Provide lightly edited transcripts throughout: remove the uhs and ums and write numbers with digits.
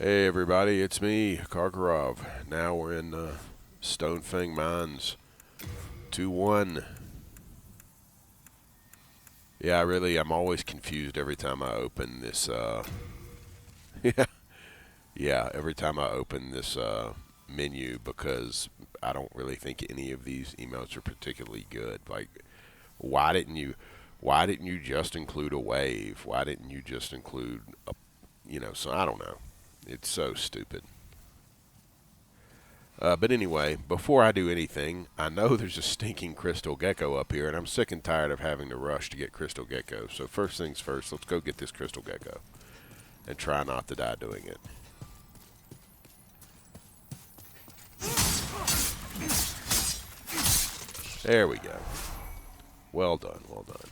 Hey everybody, it's me, Kark. Now we're in Stonefang Mines 2-1. Yeah, I'm always confused every time I open this, yeah, every time I open this menu because I don't really think any of these emotes are particularly good. Like, why didn't you just include a wave? Why didn't you just include a, so I don't know. It's so stupid. But anyway, before I do anything, I know there's a stinking crystal gecko up here, and I'm sick and tired of having to rush to get crystal gecko. So first things first, let's go get this crystal gecko and try not to die doing it. There we go. Well done, well done.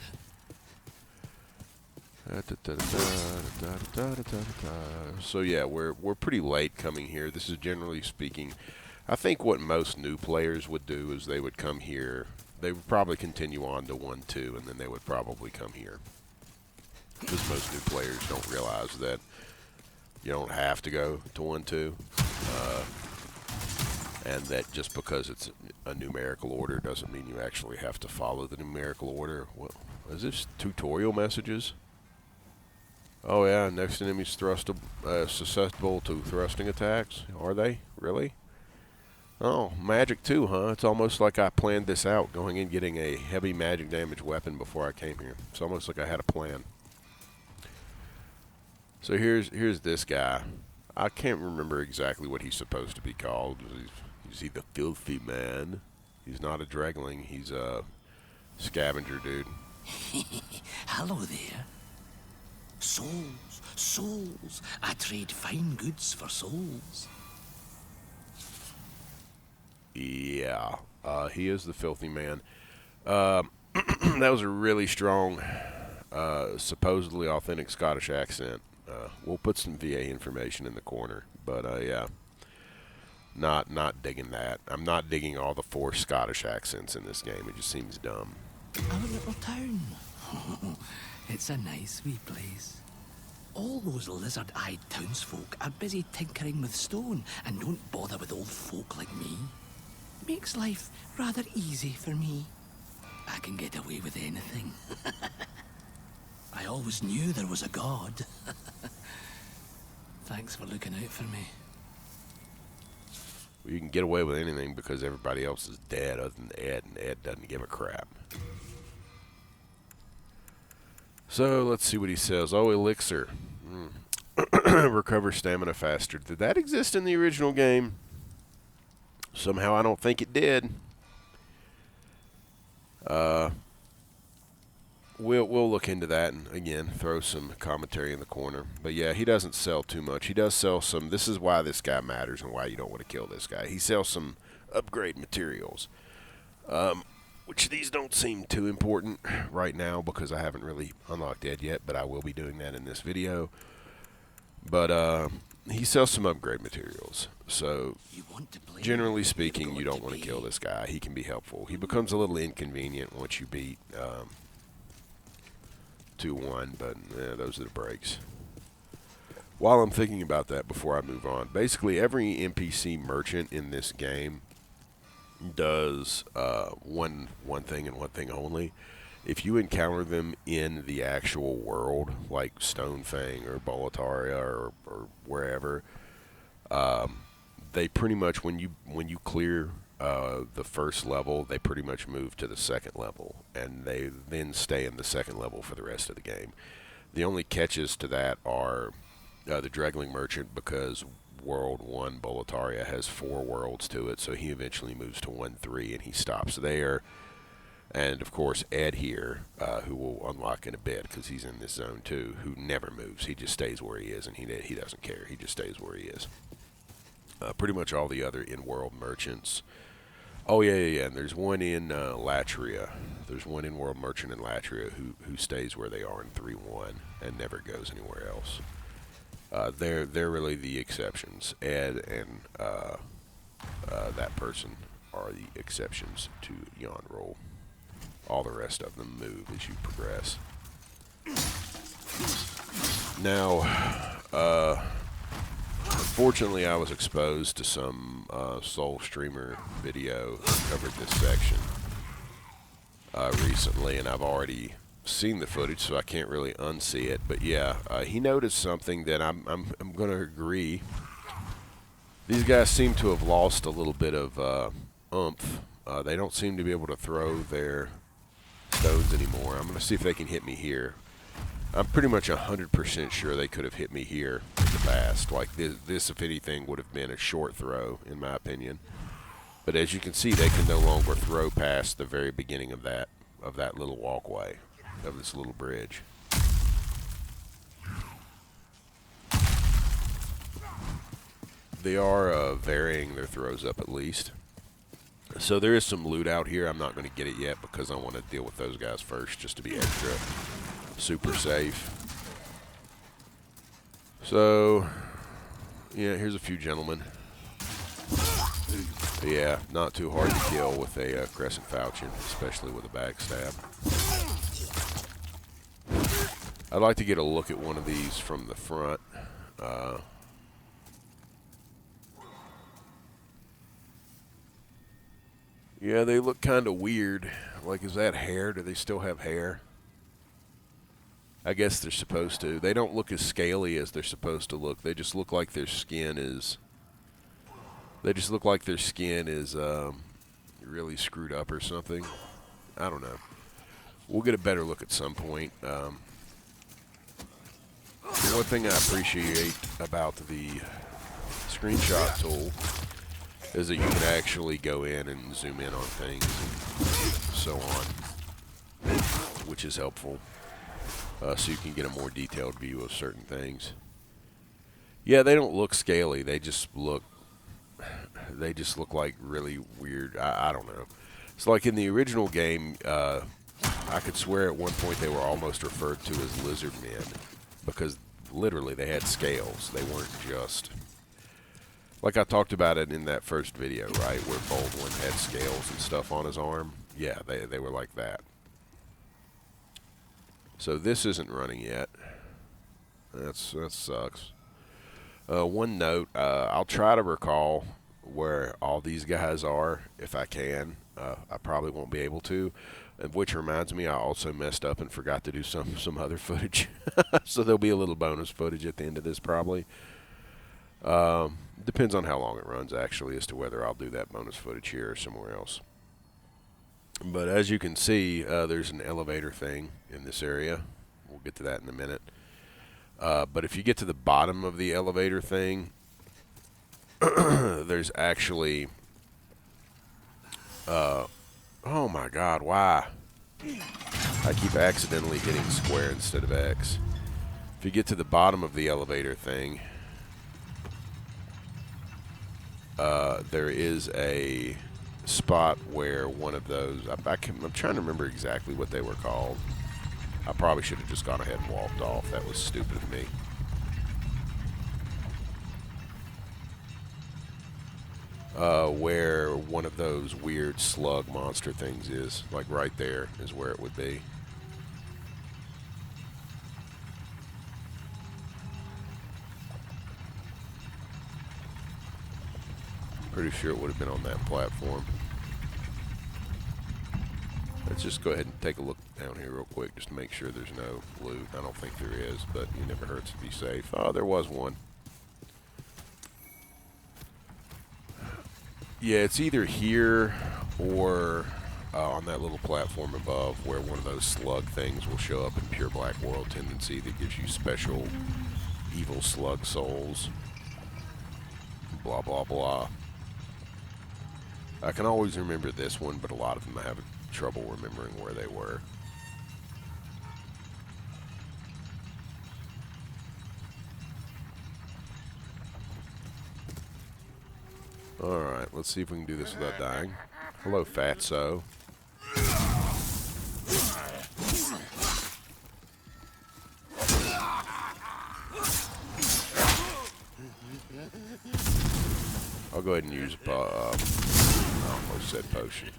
So yeah, we're pretty late coming here. This is generally speaking, I think what most new players would do is they would come here. They would probably continue on to 1-2, and then they would probably come here. Because most new players don't realize that you don't have to go to 1-2, and that just because it's a numerical order doesn't mean you actually have to follow the numerical order. Well, is this tutorial messages? Oh yeah, next enemy's susceptible to thrusting attacks. Are they? Really? Oh, magic too, huh? It's almost like I planned this out, going in getting a heavy magic damage weapon before I came here. It's almost like I had a plan. So here's this guy. I can't remember exactly what he's supposed to be called. Is he the filthy man? He's not a dregling. He's a scavenger dude. Hello there. Souls, souls. I trade fine goods for souls. Yeah, he is the filthy man. That was a really strong, supposedly authentic Scottish accent. We'll put some VA information in the corner, but yeah, not digging that. I'm not digging all the forced Scottish accents in this game. It just seems dumb. Our little town. It's a nice wee place. All those lizard-eyed townsfolk are busy tinkering with stone and don't bother with old folk like me. Makes life rather easy for me. I can get away with anything. I always knew there was a God. Thanks for looking out for me. Well, you can get away with anything because everybody else is dead other than Ed, and Ed doesn't give a crap. So, let's see what he says. Oh, elixir. Recover stamina faster. Did that exist in the original game? Somehow I don't think it did. We'll look into that and, again, throw some commentary in the corner. But, yeah, he doesn't sell too much. He does sell some. This is why this guy matters and why you don't want to kill this guy. He sells some upgrade materials. Which these don't seem too important right now because I haven't really unlocked Ed yet, but I will be doing that in this video. But he sells some upgrade materials, so generally speaking, you don't want to kill this guy. He can be helpful. He becomes a little inconvenient once you beat 2-1, but those are the breaks. While I'm thinking about that before I move on, basically every NPC merchant in this game does one thing and one thing only. If you encounter them in the actual world, like Stonefang or Boletaria or wherever, they pretty much when you clear the first level, they pretty much move to the second level, and they then stay in the second level for the rest of the game. The only catches to that are the Dregling Merchant, because World 1 Boletaria has 4 worlds to it, so he eventually moves to 1-3 and he stops there. And of course Ed here, who we'll unlock in a bit because he's in this zone too, who never moves. He just stays where he is, and he doesn't care. He just stays where he is. Pretty much all the other in-world merchants. Oh yeah, and there's one in Latria. There's one in-world merchant in Latria who stays where they are in 3-1 and never goes anywhere else. They're really the exceptions. Ed and that person are the exceptions to Yawn Roll. All the rest of them move as you progress. Now, Unfortunately, I was exposed to some Soul streamer video that covered this section recently, and I've already seen the footage, so I can't really unsee it. But yeah, he noticed something that I'm going to agree. These guys seem to have lost a little bit of oomph. They don't seem to be able to throw their stones anymore. I'm going to see if they can hit me here. I'm pretty much 100% sure they could have hit me here in the past. Like this, if anything, would have been a short throw, in my opinion. But as you can see, they can no longer throw past the very beginning of that little walkway, of this little bridge. They are varying their throws up at least. So there is some loot out here. I'm not going to get it yet because I want to deal with those guys first, just to be extra super safe. So, yeah, here's a few gentlemen. Yeah, not too hard to kill with a crescent falchion, especially with a backstab. I'd like to get a look at one of these from the front. Yeah, they look kind of weird. Like, is that hair? Do they still have hair? I guess they're supposed to. They don't look as scaly as they're supposed to look. They just look like their skin is... They just look like their skin is really screwed up or something. I don't know. We'll get a better look at some point. The one thing I appreciate about the screenshot tool is that you can actually go in and zoom in on things and so on, which is helpful. So you can get a more detailed view of certain things. Yeah, they don't look scaly. They just look like really weird. I don't know. It's like in the original game, I could swear at one point they were almost referred to as lizard men because literally they had scales. They weren't just... Like I talked about it in that first video, right, where Baldwin had scales and stuff on his arm. Yeah, they were like that. So this isn't running yet. That sucks. One note, I'll try to recall where all these guys are if I can. I probably won't be able to. Which reminds me, I also messed up and forgot to do some other footage. So there'll be a little bonus footage at the end of this probably. Depends on how long it runs actually as to whether I'll do that bonus footage here or somewhere else. But as you can see, there's an elevator thing in this area. We'll get to that in a minute. But if you get to the bottom of the elevator thing, there's actually... oh my god, why? I keep accidentally hitting square instead of X. If you get to the bottom of the elevator thing, there is a spot where one of those... I'm trying to remember exactly what they were called. I probably should have just gone ahead and walked off. That was stupid of me. Where one of those weird slug monster things is. Like right there is where it would be. Pretty sure it would have been on that platform. Let's just go ahead and take a look down here real quick just to make sure there's no loot. I don't think there is, but it never hurts to be safe. Oh, there was one. Yeah, it's either here or on that little platform above where one of those slug things will show up in Pure Black World Tendency that gives you special evil slug souls. Blah, blah, blah. I can always remember this one, but a lot of them I have trouble remembering where they were. Alright, let's see if we can do this without dying. Hello, fatso. I'll go ahead and use I almost said potion.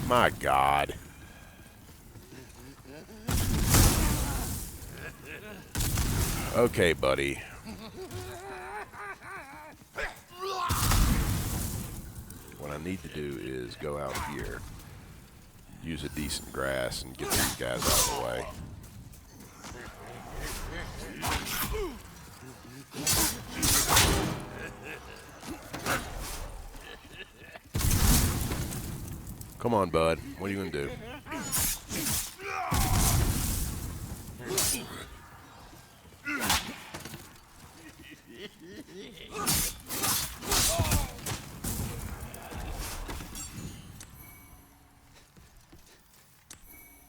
My God. Okay, buddy. What I need to do is go out here, use a decent grass, and get these guys out of the way. Come on, bud. What are you going to do?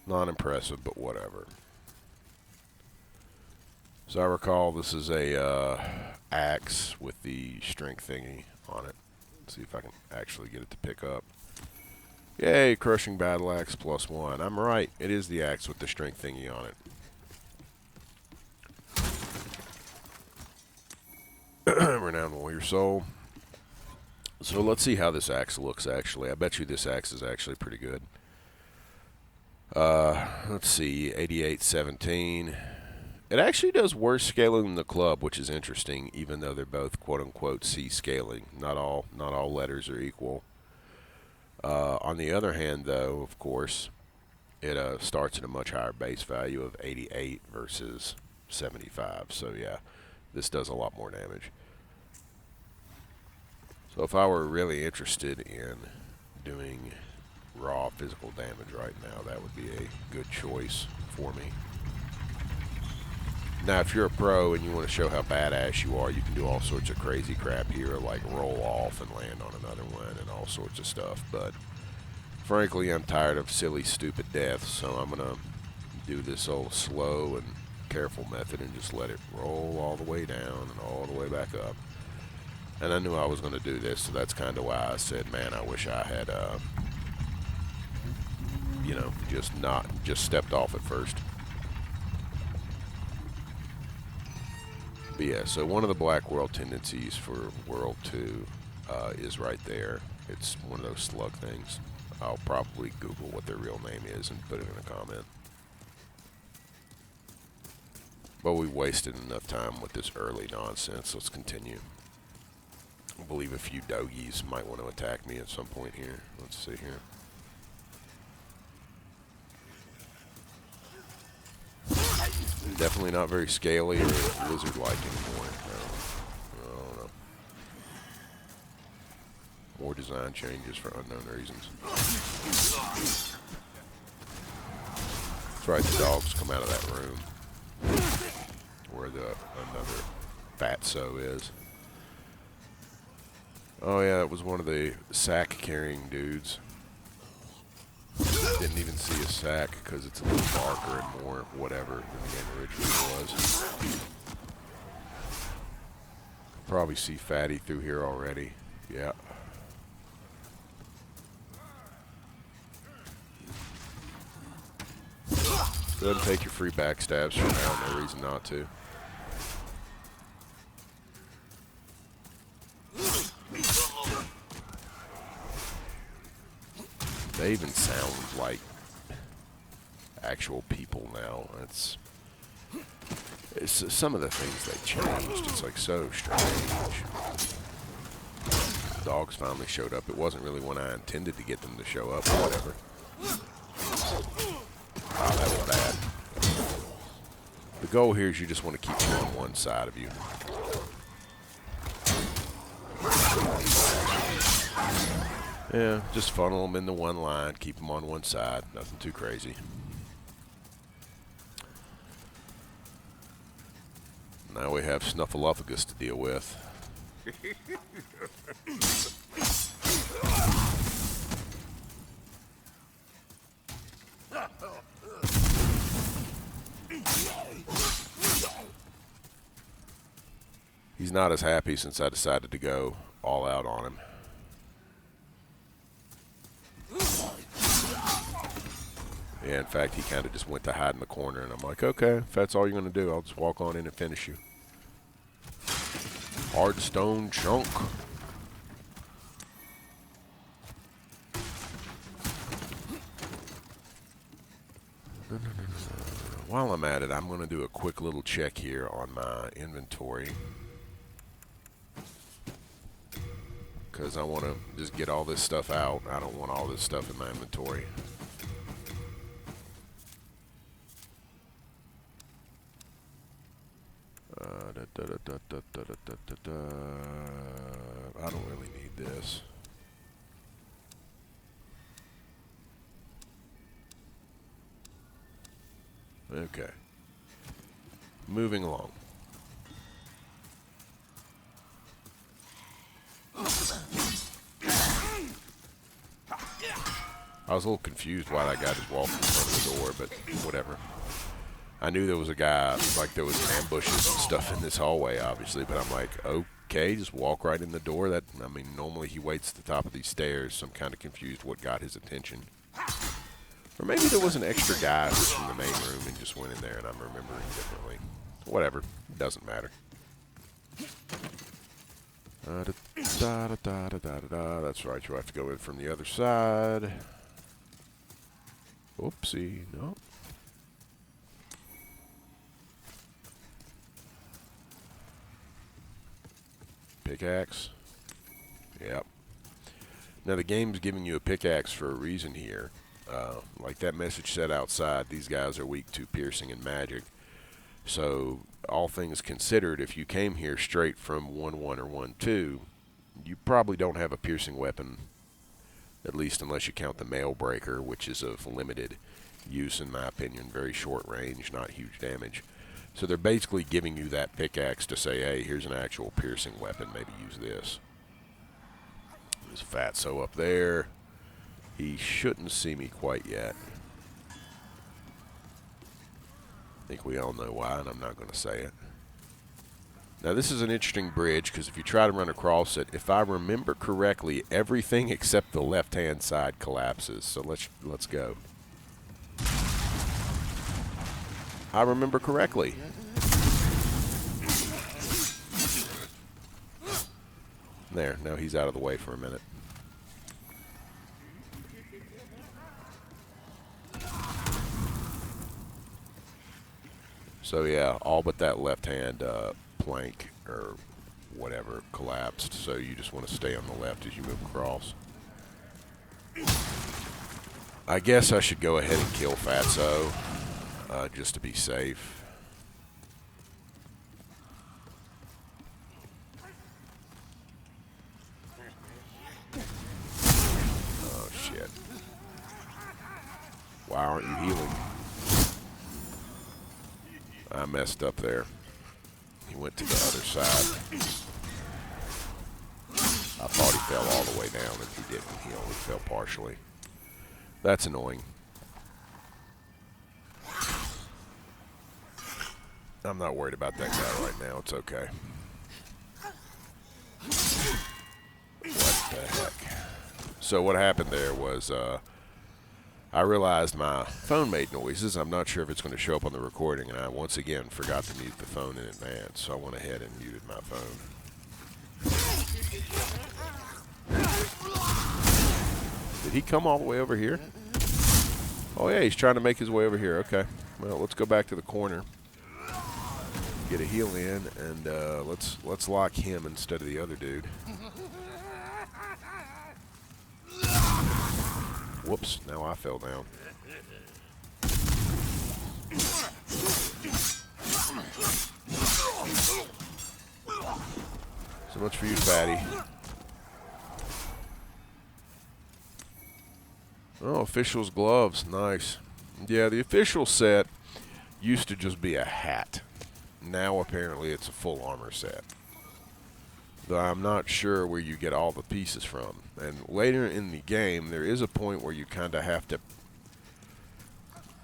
Not impressive, but whatever. As I recall, this is a axe with the strength thingy on it. Let's see if I can actually get it to pick up. Yay, crushing battle axe +1. I'm right. It is the axe with the strength thingy on it. Renowned warrior soul. So let's see how this axe looks, actually. I bet you this axe is actually pretty good. Let's see, 8817. It actually does worse scaling than the club, which is interesting, even though they're both quote-unquote C scaling. Not all letters are equal. On the other hand, though, of course, it starts at a much higher base value of 88 versus 75. So yeah, this does a lot more damage. So if I were really interested in doing raw physical damage right now, that would be a good choice for me. Now, if you're a pro and you want to show how badass you are, you can do all sorts of crazy crap here, like roll off and land on another one and all sorts of stuff. But frankly, I'm tired of silly, stupid deaths, so I'm going to do this old slow and careful method and just let it roll all the way down and all the way back up. And I knew I was going to do this, so that's kind of why I said, man, I wish I had, you know, just stepped off at first. But yeah, so one of the Black World tendencies for World 2 is right there. It's one of those slug things. I'll probably Google what their real name is and put it in a comment. But we've wasted enough time with this early nonsense. Let's continue. I believe a few doggies might want to attack me at some point here. Let's see here. Definitely not very scaly or lizard-like anymore. No, I don't know. More design changes for unknown reasons. That's right, the dogs come out of that room where another fatso is. Oh yeah, it was one of the sack-carrying dudes. Didn't even see a sack because it's a little darker and more whatever than the game originally was. Probably see Fatty through here already. Yeah. Go ahead and take your free backstabs for now. No reason not to. They even sound like actual people now. It's some of the things they changed. It's like so strange. Dogs finally showed up. It wasn't really when I intended to get them to show up or whatever. Wow, that was bad. The goal here is you just want to keep them on one side of you. Yeah, just funnel them into one line, keep them on one side, nothing too crazy. Now we have Snuffleupagus to deal with. He's not as happy since I decided to go all out on him. Yeah, in fact, he kind of just went to hide in the corner, and I'm like, okay, if that's all you're going to do, I'll just walk on in and finish you. Hard stone chunk. while I'm at it, I'm going to do a quick little check here on my inventory. Because I want to just get all this stuff out. I don't want all this stuff in my inventory. I don't really need this. Okay. Moving along. I was a little confused why that guy just walked in front of the door, but whatever. I knew there was a guy, like there was ambushes and stuff in this hallway, obviously, but I'm like, okay, just walk right in the door. That, I mean, normally he waits at the top of these stairs, so I'm kind of confused what got his attention. Or maybe there was an extra guy who was from the main room and just went in there and I'm remembering differently. Whatever, doesn't matter. That's right, you have to go in from the other side. Oopsie, no. Pickaxe. Yep. Now the game's giving you a pickaxe for a reason here. Like that message said outside, these guys are weak to piercing and magic. So, all things considered, if you came here straight from 1-1 or 1-2, you probably don't have a piercing weapon, at least unless you count the mail breaker, which is of limited use in my opinion, very short range, not huge damage. So they're basically giving you that pickaxe to say, hey, here's an actual piercing weapon, maybe use this. There's Fatso up there. He shouldn't see me quite yet. I think we all know why, and I'm not going to say it. Now this is an interesting bridge, because if you try to run across it, if I remember correctly, everything except the left-hand side collapses. So let's go. I remember correctly. There, now he's out of the way for a minute. So yeah, all but that left-hand plank or whatever collapsed. So you just want to stay on the left as you move across. I guess I should go ahead and kill Fatso just to be safe. Oh shit! Why aren't you healing? I messed up there. He went to the other side. I thought he fell all the way down, and he didn't. He only fell partially. That's annoying. I'm not worried about that guy right now. It's okay. What the heck? So what happened there was I realized my phone made noises. I'm not sure if it's going to show up on the recording, and I once again forgot to mute the phone in advance, so I went ahead and muted my phone. Did he come all the way over here? Oh yeah, he's trying to make his way over here. Okay. Well, let's go back to the corner. Get a heal in, and let's lock him instead of the other dude. Whoops, now I fell down. So much for you, fatty. Oh, official's gloves. Nice. Yeah, the official set used to just be a hat. Now apparently it's a full armor set. Though I'm not sure where you get all the pieces from. And later in the game, there is a point where you kind of have to...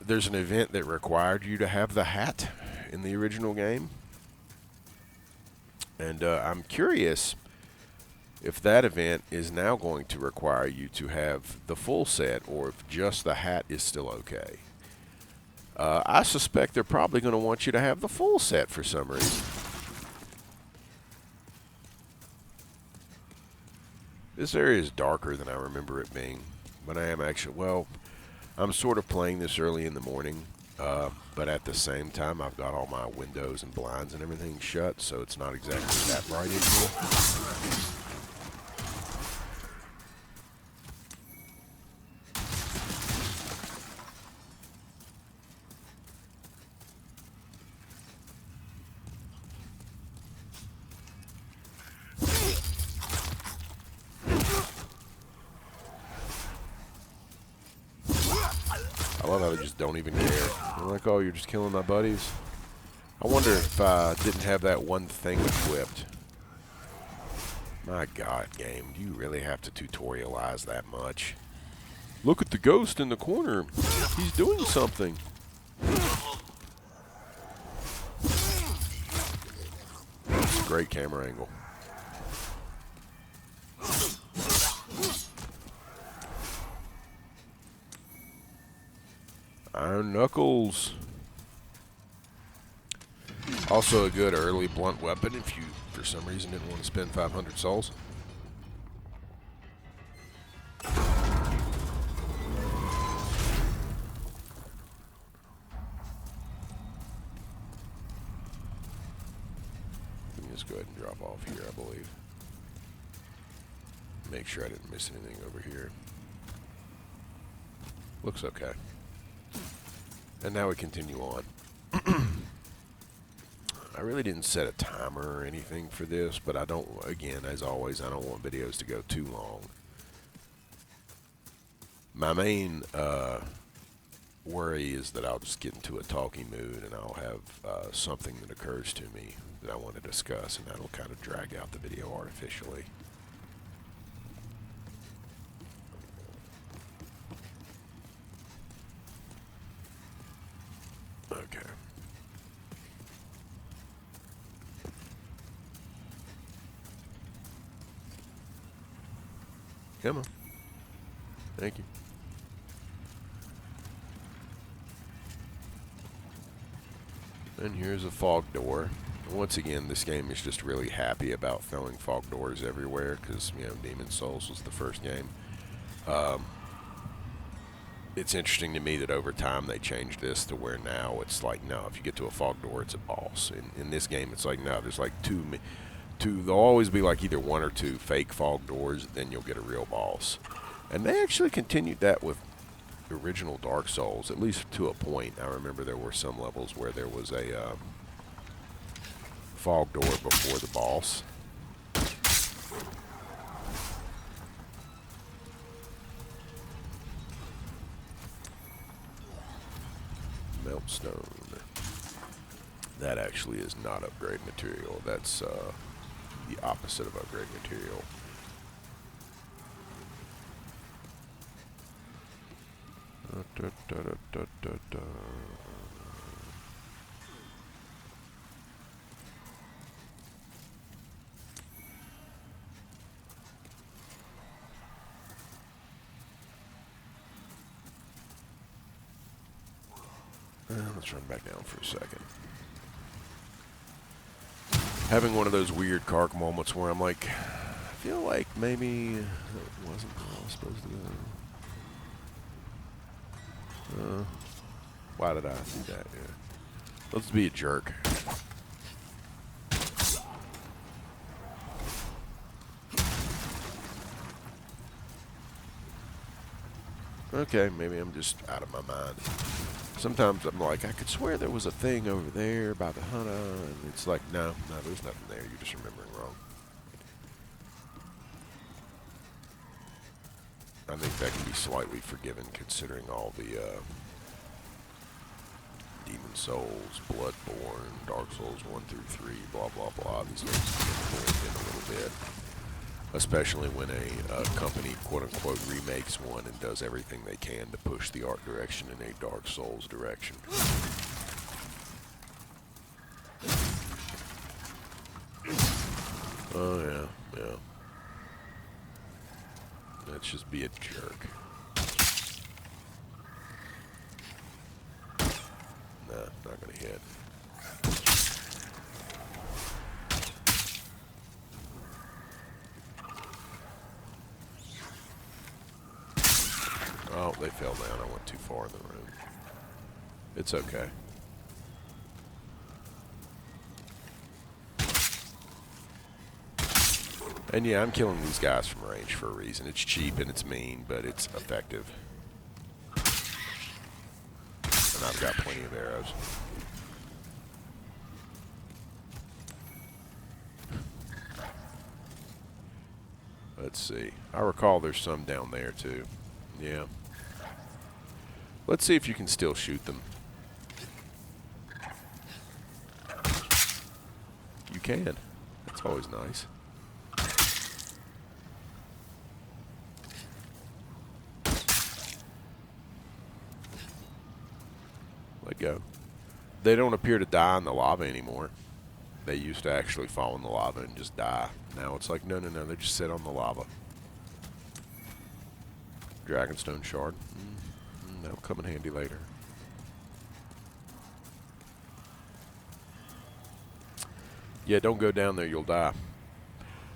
There's an event that required you to have the hat in the original game. And I'm curious if that event is now going to require you to have the full set, or if just the hat is still okay. I suspect they're probably going to want you to have the full set for some reason. This area is darker than I remember it being, but I am actually, well, I'm sort of playing this early in the morning, But at the same time, I've got all my windows and blinds and everything shut, so it's not exactly that bright in here. I love how they just don't even care. They're like, oh, you're just killing my buddies. I wonder if I didn't have that one thing equipped. My God, game, do you really have to tutorialize that much? Look at the ghost in the corner. He's doing something. It's a great camera angle. Iron Knuckles. Also a good early blunt weapon if you, for some reason, didn't want to spend 500 souls. Let me just go ahead and drop off here, I believe. Make sure I didn't miss anything over here. Looks okay. And now we continue on. I really didn't set a timer or anything for this, but I don't, again, as always, I don't want videos to go too long. My main worry is that I'll just get into a talking mood and I'll have something that occurs to me that I want to discuss, and that'll kind of drag out the video artificially. Okay. Come on. Thank you. And here's a fog door. Once again, this game is just really happy about throwing fog doors everywhere because, you know, Demon's Souls was the first game. It's interesting to me that over time they changed this to where now it's like, no, if you get to a fog door, it's a boss. In this game, it's like, no, there's like two, there'll always be like either one or two fake fog doors, then you'll get a real boss. And they actually continued that with the original Dark Souls, at least to a point. I remember there were some levels where there was a fog door before the boss. Meltstone. That actually is not upgrade material. That's the opposite of upgrade material. Let's run back down for a second. Having one of those weird Kark moments where I'm like, I feel like maybe it wasn't where I was supposed to go. Why did I do that? Yeah. Let's be a jerk. Okay, maybe I'm just out of my mind. Sometimes I'm like, I could swear there was a thing over there by the Hunter, and it's like, no, there's nothing there. You're just remembering wrong. I think that can be slightly forgiven considering all the Demon Souls, Bloodborne, Dark Souls 1 through 3, blah, blah, blah. These games can get in a little bit. Especially when a company, quote-unquote, remakes one and does everything they can to push the art direction in a Dark Souls direction. Oh, yeah, yeah. Let's just be a jerk. Nah, not gonna hit. Oh, they fell down. I went too far in the room. It's okay. And yeah, I'm killing these guys from range for a reason. It's cheap and it's mean, but it's effective. And I've got plenty of arrows. Let's see. I recall there's some down there too. Yeah. Let's see if you can still shoot them. You can. That's always nice. Let go. They don't appear to die in the lava anymore. They used to actually fall in the lava and just die. Now it's like, no, no, no, they just sit on the lava. Dragonstone shard. That'll come in handy later. Yeah, don't go down there, you'll die.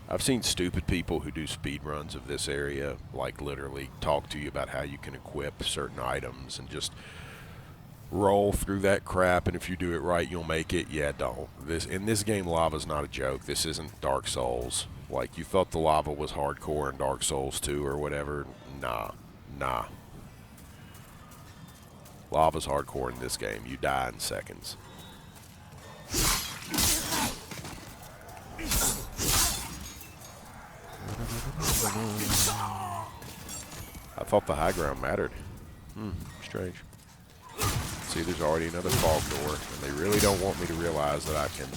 I've seen stupid people who do speed runs of this area, like literally talk to you about how you can equip certain items and just roll through that crap, and if you do it right, you'll make it. Yeah, don't. In this game, lava's not a joke. This isn't Dark Souls. Like, you thought the lava was hardcore in Dark Souls 2 or whatever. Nah. Nah. Lava's hardcore in this game. You die in seconds. I thought the high ground mattered. Strange. See, there's already another fog door, and they really don't want me to realize that I can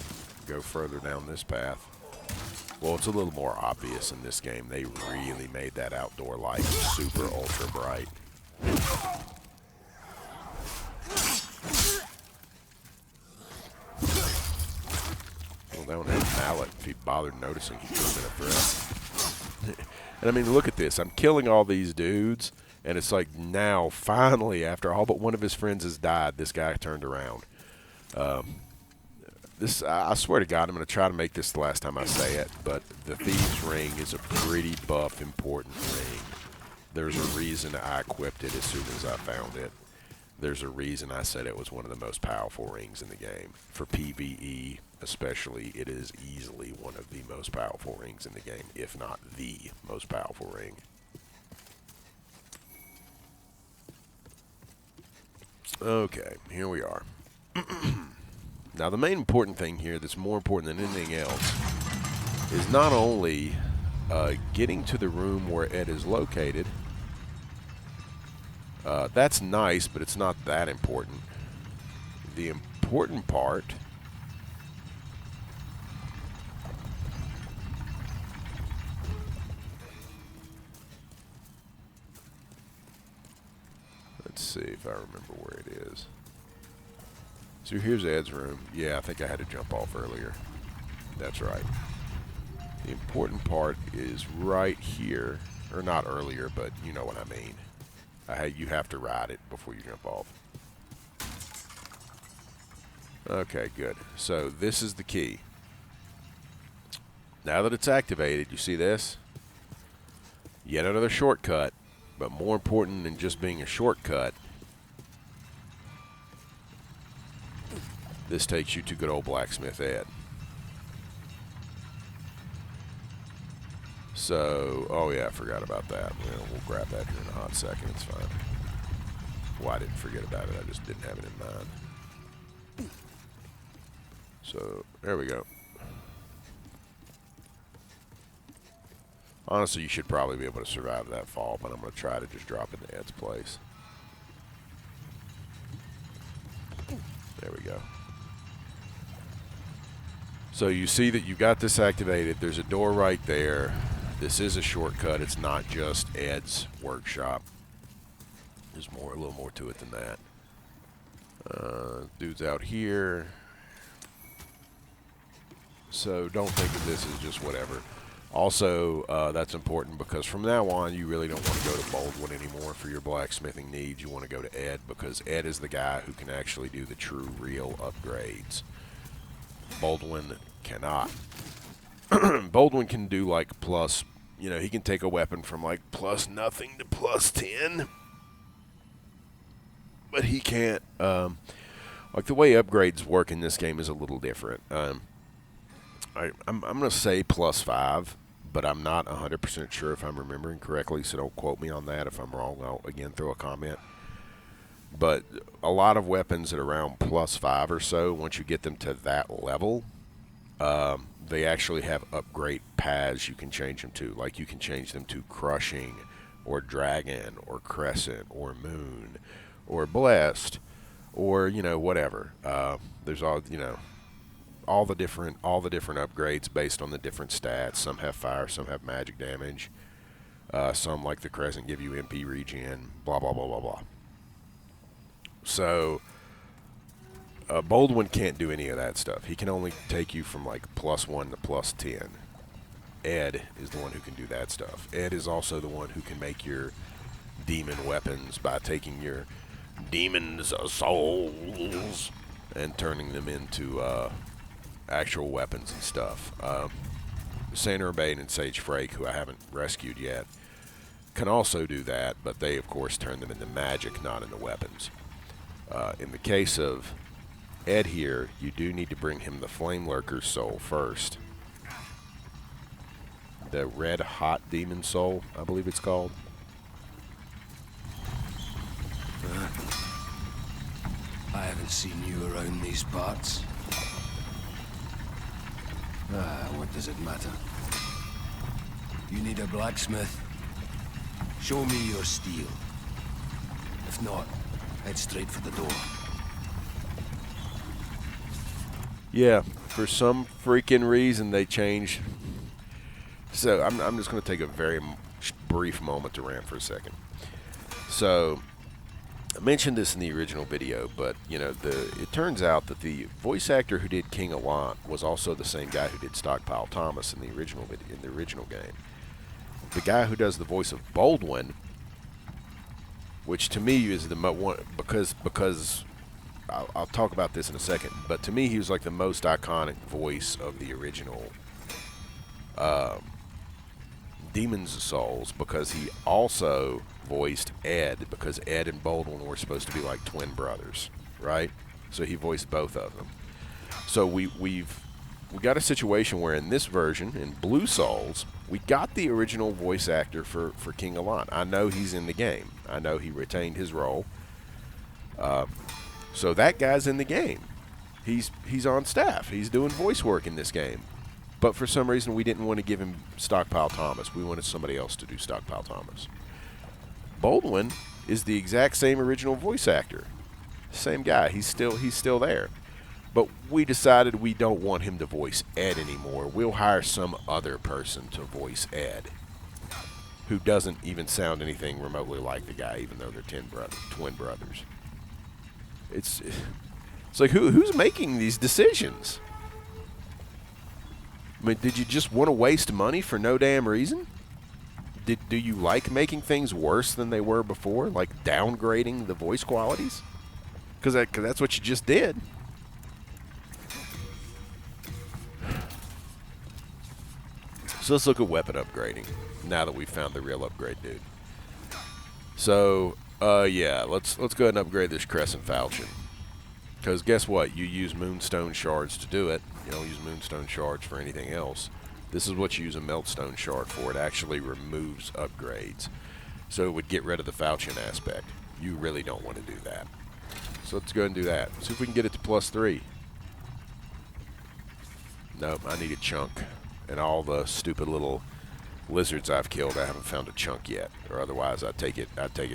go further down this path. Well, it's a little more obvious in this game. They really made that outdoor light super ultra bright. Well, they don't have a mallet. If he bothered noticing, he could have been a threat. And I mean, look at this. I'm killing all these dudes. And it's like now, finally, after all but one of his friends has died, this guy turned around. I swear to God, I'm going to try to make this the last time I say it, but the Thieves' Ring is a pretty buff, important ring. There's a reason I equipped it as soon as I found it. There's a reason I said it was one of the most powerful rings in the game. For PvE, especially, it is easily one of the most powerful rings in the game, if not the most powerful ring. Okay, here we are. Now, the main important thing here that's more important than anything else is not only getting to the room where Ed is located. That's nice, but it's not that important. The important part let's see if I remember where it is. So here's Ed's room. Yeah, I think I had to jump off earlier. That's right. The important part is right here. Or not earlier, but you know what I mean. You have to ride it before you jump off. Okay, good. So this is the key. Now that it's activated, you see this? Yet another shortcut. But more important than just being a shortcut, this takes you to good old Blacksmith Ed. So, oh yeah, I forgot about that. We'll grab that here in a hot second. It's fine. Well, I didn't forget about it. I just didn't have it in mind. So, there we go. Honestly, you should probably be able to survive that fall, but I'm going to try to just drop into Ed's place. There we go. So you see that you got this activated. There's a door right there. This is a shortcut. It's not just Ed's workshop. There's a little more to it than that. Dude's out here. So don't think of this as just whatever. Also, that's important because from now on, you really don't want to go to Baldwin anymore for your blacksmithing needs. You want to go to Ed because Ed is the guy who can actually do the true, real upgrades. Baldwin cannot. Baldwin can do like plus, he can take a weapon from like plus nothing to plus 10. but he can't. Like the way upgrades work in this game is a little different. I'm going to say +5, but I'm not 100% sure if I'm remembering correctly, so don't quote me on that. If I'm wrong, I'll again throw a comment. But a lot of weapons at around +5 or so, once you get them to that level, they actually have upgrade paths you can change them to. Like you can change them to crushing, or dragon, or crescent, or moon, or blessed, or whatever. There's all the different upgrades based on the different stats. Some have fire, some have magic damage. Some, like the crescent, give you MP regen. Blah blah blah blah blah. So Baldwin can't do any of that stuff. He can only take you from like +1 to +10. Ed is the one who can do that stuff. Ed is also the one who can make your demon weapons by taking your demons' souls and turning them into actual weapons and stuff. Saint Urbain and Sage Frake, who I haven't rescued yet, can also do that, but they of course turn them into magic, not into weapons. In the case of Ed here, you do need to bring him the Flame Lurker's soul first. The Red Hot Demon Soul, I believe it's called. I haven't seen you around these parts. What does it matter? You need a blacksmith? Show me your steel. If not, head straight for the door. Yeah, for some freaking reason they changed. So I'm just going to take a very brief moment to rant for a second. So I mentioned this in the original video, but it turns out that the voice actor who did King Allant was also the same guy who did Stockpile Thomas in the original game. The guy who does the voice of Baldwin, which to me is the one, because I'll talk about this in a second, but to me he was like the most iconic voice of the original Demon's Souls, because he also voiced Ed, because Ed and Baldwin were supposed to be like twin brothers, right? So he voiced both of them. So we got a situation where in this version, in Blue Souls, we got the original voice actor for King Allant. I know he's in the game. I know he retained his role. So that guy's in the game. He's on staff. He's doing voice work in this game. But for some reason, we didn't want to give him Stockpile Thomas. We wanted somebody else to do Stockpile Thomas. Baldwin is the exact same original voice actor. Same guy. He's still there. But we decided we don't want him to voice Ed anymore. We'll hire some other person to voice Ed, who doesn't even sound anything remotely like the guy, even though they're twin brothers. It's like, who's making these decisions? I mean, did you just want to waste money for no damn reason? Do you like making things worse than they were before? Like downgrading the voice qualities? Because that's what you just did. So let's look at weapon upgrading now that we've found the real upgrade dude. So, yeah, let's go ahead and upgrade this Crescent Falchion. Because guess what? You use Moonstone Shards to do it. You don't use Moonstone Shards for anything else. This is what you use a Meltstone Shard for. It actually removes upgrades. So it would get rid of the Falchion aspect. You really don't want to do that. So let's go ahead and do that. See if we can get it to +3. Nope, I need a chunk. And all the stupid little lizards I've killed, I haven't found a chunk yet. Or otherwise, I'd take it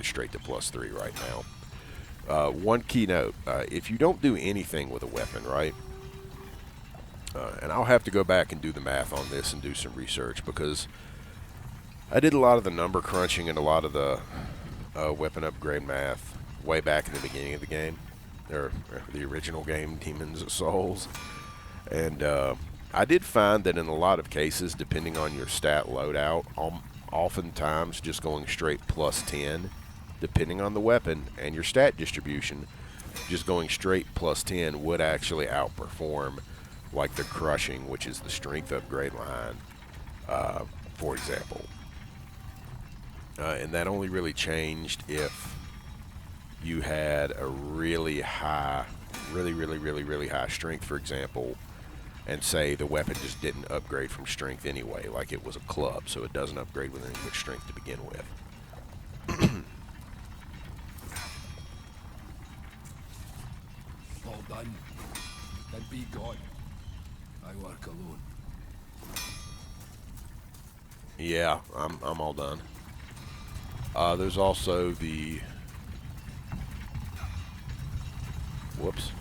straight to +3 right now. One key note, if you don't do anything with a weapon, right? And I'll have to go back and do the math on this and do some research, because I did a lot of the number crunching and a lot of the weapon upgrade math way back in the beginning of the game, or the original game, Demon's Souls. And I did find that in a lot of cases, depending on your stat loadout, oftentimes just going straight +10, depending on the weapon and your stat distribution, just going straight +10 would actually outperform like the crushing, which is the strength upgrade line, for example. And that only really changed if you had a really high, really high strength, for example, and say the weapon just didn't upgrade from strength anyway, like it was a club, so it doesn't upgrade with any good strength to begin with. All done. Then be gone. I work alone. Yeah, I'm all done. There's also the... Whoops.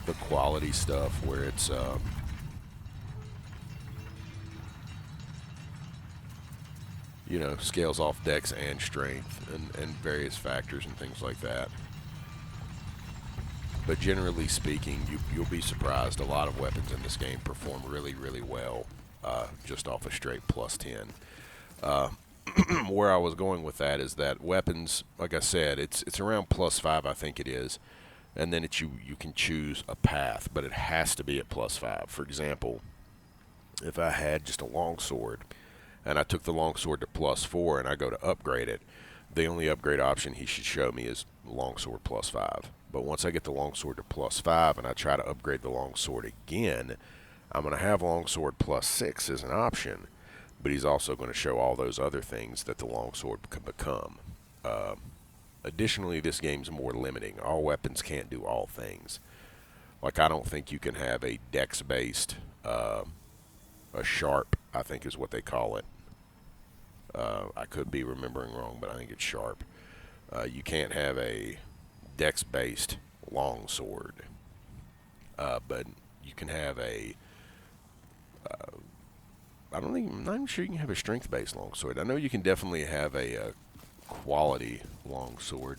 The quality stuff where it's... you know, scales off dex and strength and various factors and things like that. But generally speaking, you'll be surprised. A lot of weapons in this game perform really well just off a straight plus 10. Where I was going with that is that weapons, like I said, it's around plus 5, I think it is, and then you can choose a path, but it has to be at plus 5. For example, if I had just a longsword and I took the longsword to plus 4 and I go to upgrade it, the only upgrade option he should show me is longsword plus 5. But once I get the longsword to plus 5 and I try to upgrade the longsword again, I'm going to have longsword plus 6 as an option, but he's also going to show all those other things that the longsword can become. Additionally, this game's more limiting. All weapons can't do all things. Like, I don't think you can have a dex-based, a sharp, I think is what they call it. I could be remembering wrong, but I think it's sharp. You can't have a dex-based longsword, but you can have a... I'm not even sure you can have a strength-based longsword. I know you can definitely have a quality longsword.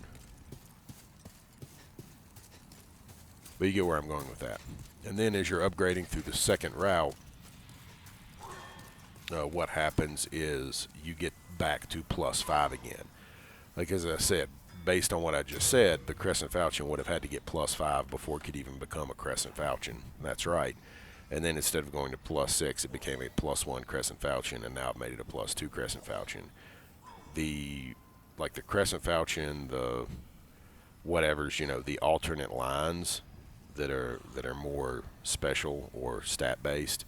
But you get where I'm going with that. And then as you're upgrading through the second route, what happens is you get back to plus 5 again. Like as I said, based on what I just said, the Crescent Falchion would have had to get plus 5 before it could even become a Crescent Falchion. That's right. And then instead of going to plus 6, it became a plus 1 Crescent Falchion, and now I've made it a plus 2 Crescent Falchion. The Crescent Falchion, the whatever's, you know, the alternate lines that are more special or stat based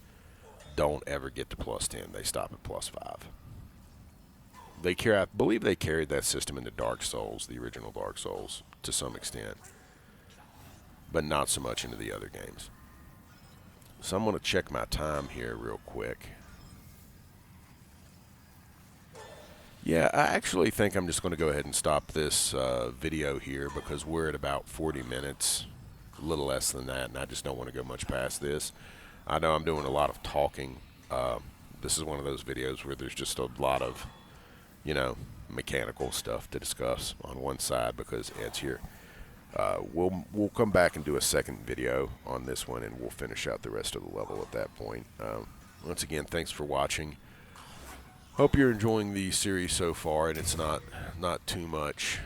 don't ever get to plus 10. They stop at plus 5. I believe they carried that system into Dark Souls, the original Dark Souls, to some extent, but not so much into the other games. So I'm going to check my time here real quick. Yeah, I actually think I'm just going to go ahead and stop this video here because we're at about 40 minutes, a little less than that, and I just don't want to go much past this. I know I'm doing a lot of talking. This is one of those videos where there's just a lot of, you know, mechanical stuff to discuss on one side because Ed's here. We'll come back and do a second video on this one, and we'll finish out the rest of the level at that point. Once again, thanks for watching. Hope you're enjoying the series so far, and it's not too much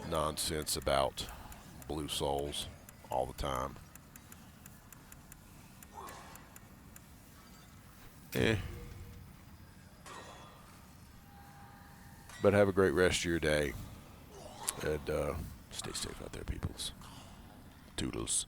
nonsense about Blue Souls all the time. But have a great rest of your day, and stay safe out there, peoples. Toodles.